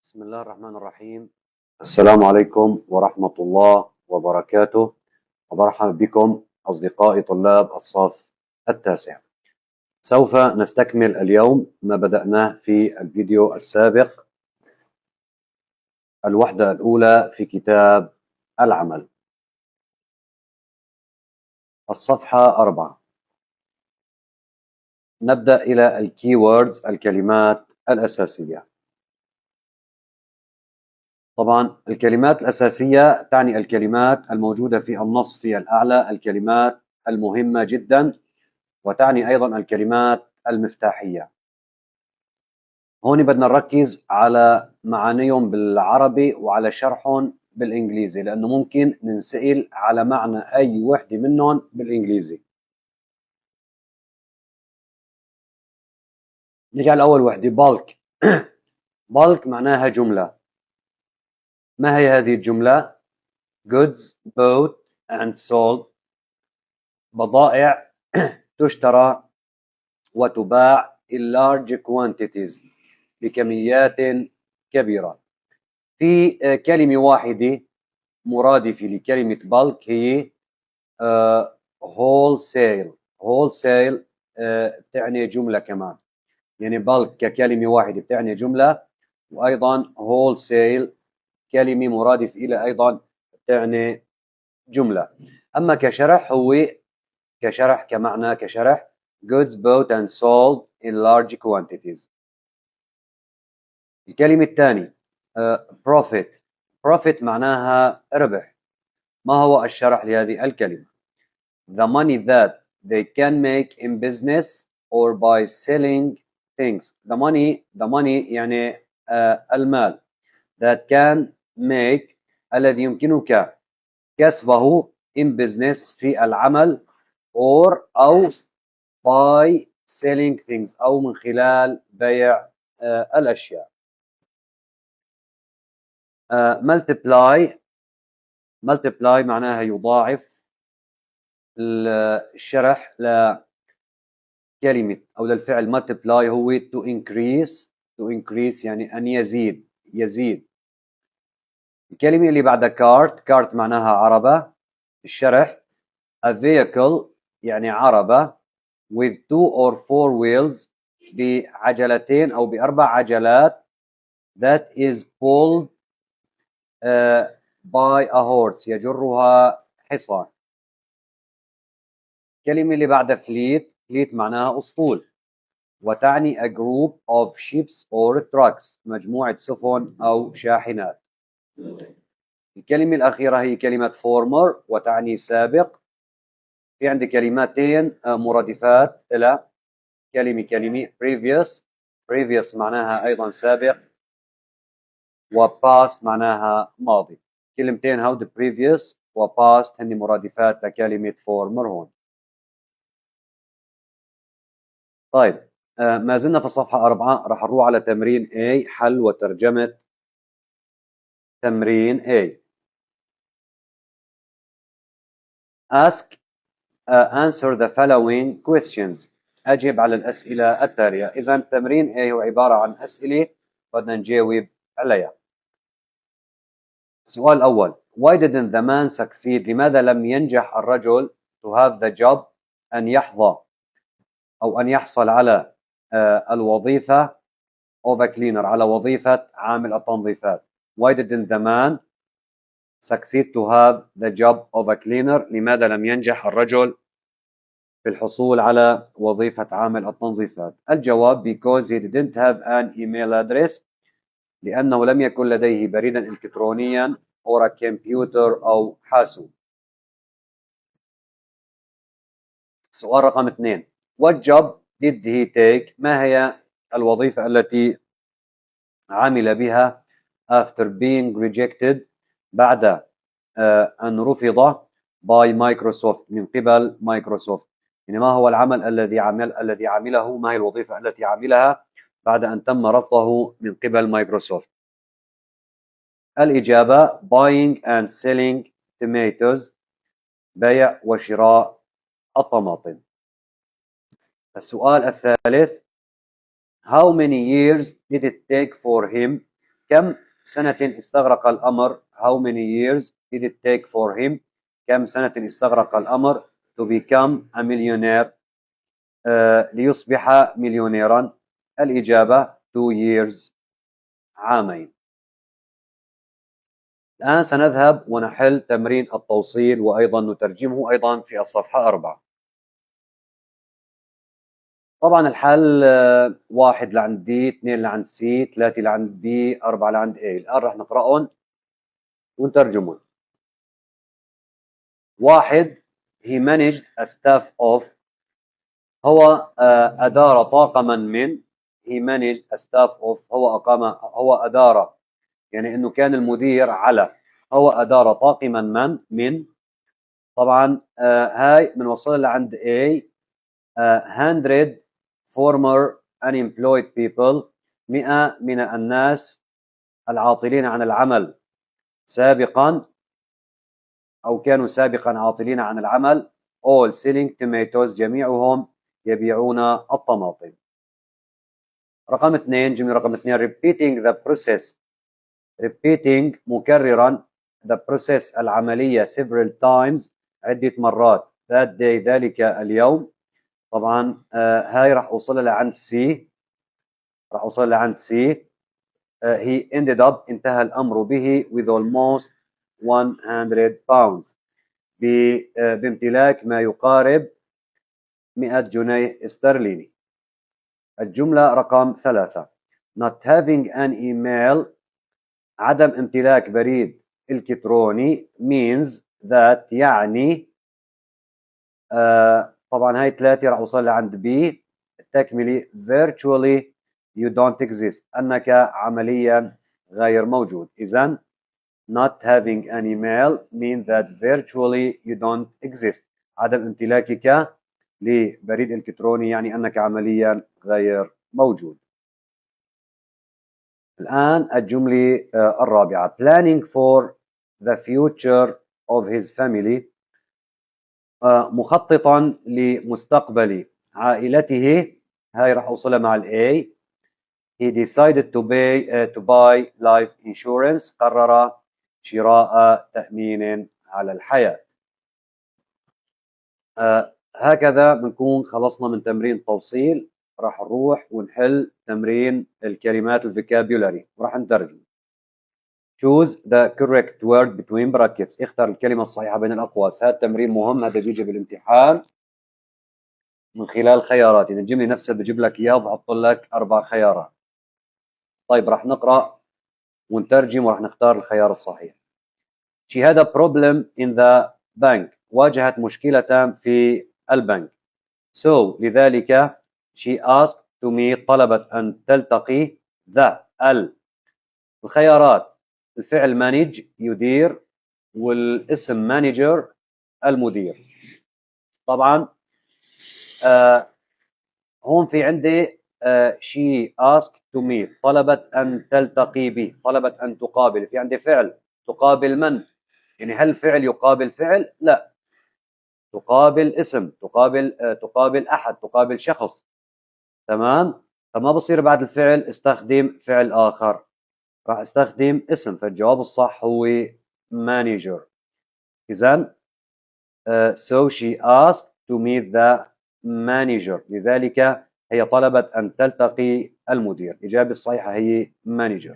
بسم الله الرحمن الرحيم. السلام عليكم ورحمة الله وبركاته، ومرحبا بكم أصدقائي طلاب الصف التاسع. سوف نستكمل اليوم ما بدأناه في الفيديو السابق، الوحدة الأولى في كتاب العمل، الصفحة 4. نبدأ إلى الكيوردز، الكلمات الأساسية. طبعا الكلمات الأساسية تعني الكلمات الموجودة في النص في الأعلى، الكلمات المهمة جدا، وتعني أيضا الكلمات المفتاحية. هون بدنا نركز على معانيهم بالعربي وعلى شرحهم بالإنجليزي، لأنه ممكن ننسأل على معنى أي وحدة منهم بالإنجليزي. نجي على أول وحدة، بالك. بالك معناها جملة. ما هي هذه الجملة؟ goods bought and sold، بضائع تشترى وتباع in large quantities، بكميات كبيرة. في كلمة واحدة مرادفة لكلمة bulk هي wholesale. wholesale بتعني جملة كمان، يعني bulk ككلمة واحدة بتعني جملة، وأيضا wholesale كلمة مرادف إلى أيضا بتعني جملة. أما كشرح هو كشرح كمعنى كشرح goods bought and sold in large quantities. الكلمة الثانية profit. profit معناها ربح. ما هو الشرح لهذه الكلمة؟ the money that they can make in business or by selling things. the money يعني المال that can make الذي يمكنك كسبه in business في العمل or أو by selling things أو من خلال بيع الأشياء. multiply معناها يضاعف. الشرح لكلمة أو للفعل multiply هو to increase يعني أن يزيد. الكلمة اللي بعدها cart معناها عربة. الشرح a vehicle يعني عربة with 2 or 4 wheels، بعجلتين أو بأربع عجلات، that is pulled by a horse، يجرها حصان. الكلمة اللي بعدها fleet معناها أسطول، وتعني a group of ships or trucks، مجموعة سفن أو شاحنات. الكلمة الأخيرة هي كلمة former، وتعني سابق. في عندي كلمتين مرادفات إلى كلمة previous معناها أيضا سابق، وpast معناها ماضي. كلمتين هود previous وpast هن مرادفات لكلمة former هون. طيب ما زلنا في الصفحة 4، راح نروح على تمرين A، حل وترجمة تمرين A. answer the following questions، أجب على الأسئلة التالية. إذا تمرين A هو عبارة عن أسئلة بدنا نجاوب عليها. السؤال الأول، why didn't the man succeed؟ لماذا لم ينجح الرجل to have the job، أن يحظى أو أن يحصل على الوظيفة of a cleaner، على وظيفة عامل التنظيفات. why didn't the man succeed to have the job of a cleaner؟ لماذا لم ينجح الرجل في الحصول على وظيفة عامل التنظيفات؟ الجواب because he didn't have an email address، لأنه لم يكن لديه بريدا إلكترونيا or a computer أو حاسوب. سؤال رقم 2، what job did he take؟ ما هي الوظيفة التي عمل بها after being rejected، بعد أن رفض by Microsoft، من قبل مايكروسوفت. يعني ما هو العمل الذي عمله، ما هي الوظيفة التي عملها بعد أن تم رفضه من قبل مايكروسوفت؟ الإجابة buying and selling tomatoes، بيع وشراء الطماطم. السؤال الثالث، how many years did it take for him؟ كم سنة استغرق الأمر how many years did it take for him كم سنة استغرق الأمر to become a millionaire ليصبح مليونيرا. الإجابة 2 years عامين. الآن سنذهب ونحل تمرين التوصيل وأيضا نترجمه أيضا في الصفحة 4. طبعا الحل 1 لعند D 2 لعند C 3 لعند B 4 لعند A. الآن راح نقرأهم ونترجمهم. 1 he managed a staff of هو أدار طاقما من he managed a staff of هو أدار يعني إنه كان المدير على هو أدار طاقما من طبعا هاي بنوصلها لعند A 100 former unemployed people 100 من الناس العاطلين عن العمل سابقا أو كانوا سابقا عاطلين عن العمل all selling tomatoes جميعهم يبيعون الطماطم. رقم 2 جملة رقم 2 repeating the process repeating مكررا the process العملية several times عدة مرات that day ذلك اليوم. طبعا هاي راح أوصلها لعند C he ended up انتهى الأمر به with almost 100 pounds بامتلاك ما يقارب 100 جنيه استرليني. الجملة رقم 3 not having an email عدم امتلاك بريد إلكتروني means that يعني طبعا هاي 3 راح أوصل لعند B التكملي virtually you don't exist أنك عمليا غير موجود. إذن not having an email means that virtually you don't exist عدم امتلاكك لبريد إلكتروني يعني أنك عمليا غير موجود. الآن الجملة الرابعة planning for the future of his family مخططا لمستقبل عائلته هاي راح أوصلها مع A he decided to buy life insurance قرر شراء تأمين على الحياة. هكذا بنكون خلصنا من تمرين توصيل. راح نروح ونحل تمرين الكلمات الفوكابيولاري وراح نترجم. choose the correct word between brackets اختر الكلمة الصحيحة بين الأقواس. هذا التمرين مهم هذا بيجي بالامتحان من خلال خيارات يعني الجملة نفسها بجيب لك إياه وبحط لك 4 خيارات. طيب راح نقرأ ونترجم وراح نختار الخيار الصحيح. She had a problem in the bank واجهت مشكلة في البنك. So لذلك she asked to meet طلبت أن تلتقي الخيارات الفعل manage يدير والاسم manager المدير. طبعا هون في عندي she asked to meet طلبت أن تلتقي به طلبت أن تقابل. في عندي فعل تقابل من يعني هل فعل يقابل فعل؟ لا تقابل اسم تقابل أحد تقابل شخص. تمام. فما بصير بعد الفعل استخدم فعل آخر راح استخدم اسم. فالجواب الصح هو manager. إذن so she asked to meet the manager لذلك هي طلبت أن تلتقي المدير. الإجابة الصحيحة هي manager.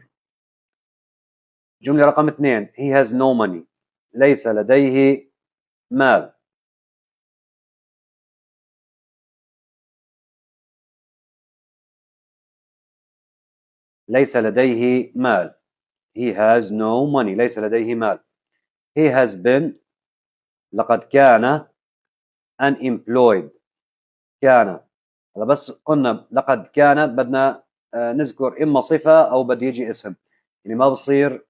جملة رقم 2 he has no money ليس لديه مال. ليس لديه مال he has no money ليس لديه مال. he has been لقد كان unemployed كان هذا بس قلنا لقد كان بدنا نذكر إما صفة أو بده يجي اسم يعني ما بصير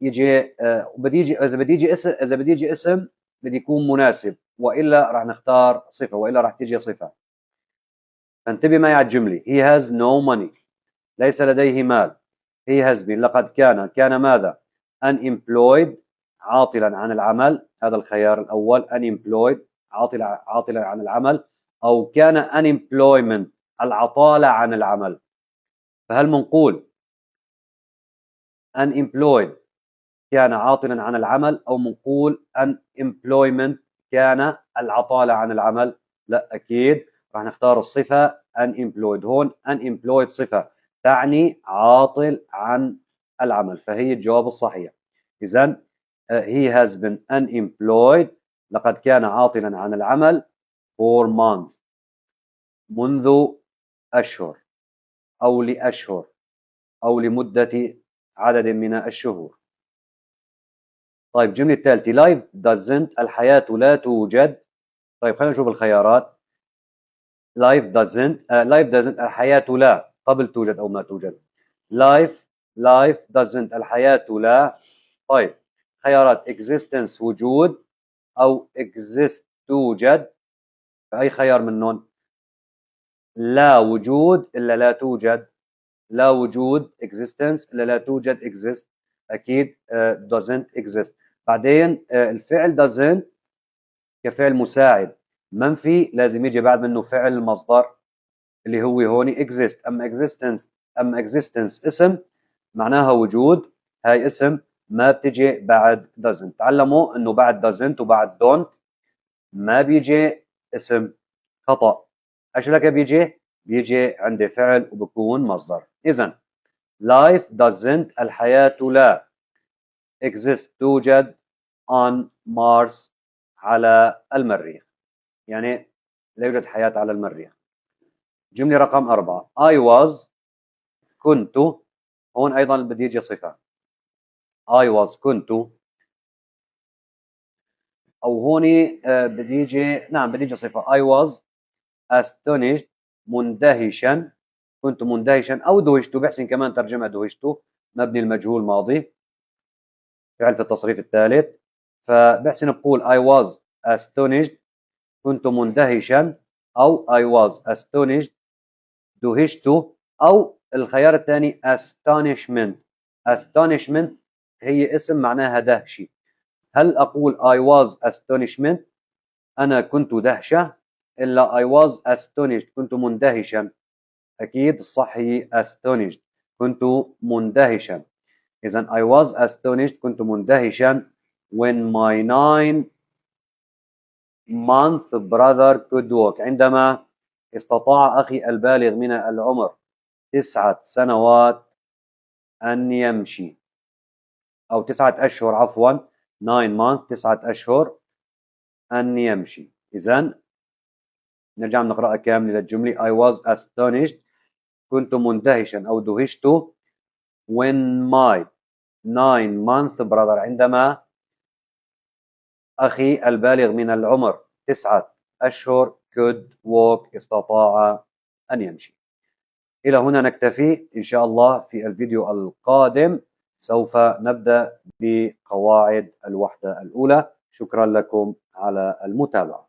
يجي بدي يجي إذا بدي يجي اسم بدي يكون مناسب وإلا راح نختار صفة وإلا راح تيجي صفة. فانتبه معي على الجملة he has no money ليس لديه مال. he has been لقد كان ماذا unemployed عاطلا عن العمل. هذا الخيار الأول unemployed عاطلا عن العمل أو كان unemployment العطالة عن العمل. فهل منقول unemployed كان عاطلا عن العمل، أو منقول unemployment كان العطالة عن العمل؟ لا أكيد راح نختار الصفة unemployed. هون unemployed صفة تعني عاطل عن العمل، فهي الجواب الصحيح. إذن he has been unemployed لقد كان عاطلا عن العمل for months منذ أشهر أو لأشهر أو لمدة عدد من الشهور. طيب الجملة الثالثة life doesn't الحياة لا توجد. طيب خلينا نشوف الخيارات. life doesn't الحياة لا قبل توجد أو ما توجد. life doesn't الحياة لا. طيب خيارات existence وجود أو exist توجد، فأي خيار منهم؟ لا وجود إلا لا توجد، لا وجود existence إلا لا توجد exist، أكيد doesn't exist. بعدين الفعل doesn't كفعل مساعد منفي لازم يجي بعد منه فعل المصدر اللي هو هون exist. أما existence اسم معناها وجود، هاي اسم ما بتجي بعد doesn't. تعلموا انه بعد doesn't وبعد don't ما بيجي اسم، خطأ. ايش لك بيجي عندي فعل وبكون مصدر. اذا life doesn't الحياة لا exist توجد on Mars على المريخ، يعني لا يوجد حياة على المريخ. جملة رقم 4 I was كنت، هون أيضا بدي يجي صفة I was كنت، أو هون بدي يجي نعم بدي يجي صفة I was astonished مندهشا، كنت مندهشا أو دهشت، بحسن كمان ترجمة دهشت مبني المجهول ماضي فعل في التصريف الثالث، فبحسن بقول I was astonished كنت مندهشا، أو I was astonished دهشت، أو الخيار الثاني astonishment هي اسم معناها دهشي. هل أقول I was astonishment أنا كنت دهشة، إلا I was astonished كنت مندهشا؟ أكيد الصح هي astonished كنت مندهشا. إذن I was astonished كنت مندهشا when my 9-month brother could walk عندما استطاع أخي البالغ من العمر 9 سنوات أن يمشي، أو 9 أشهر عفوا 9 months 9 أشهر أن يمشي. إذن نرجع نقرأها كاملة للجملة I was astonished كنت مندهشا أو دهشت when my 9-month brother عندما أخي البالغ من العمر 9 أشهر could walk استطاع أن يمشي. إلى هنا نكتفي إن شاء الله. في الفيديو القادم سوف نبدأ بقواعد الوحدة الأولى. شكرا لكم على المتابعة.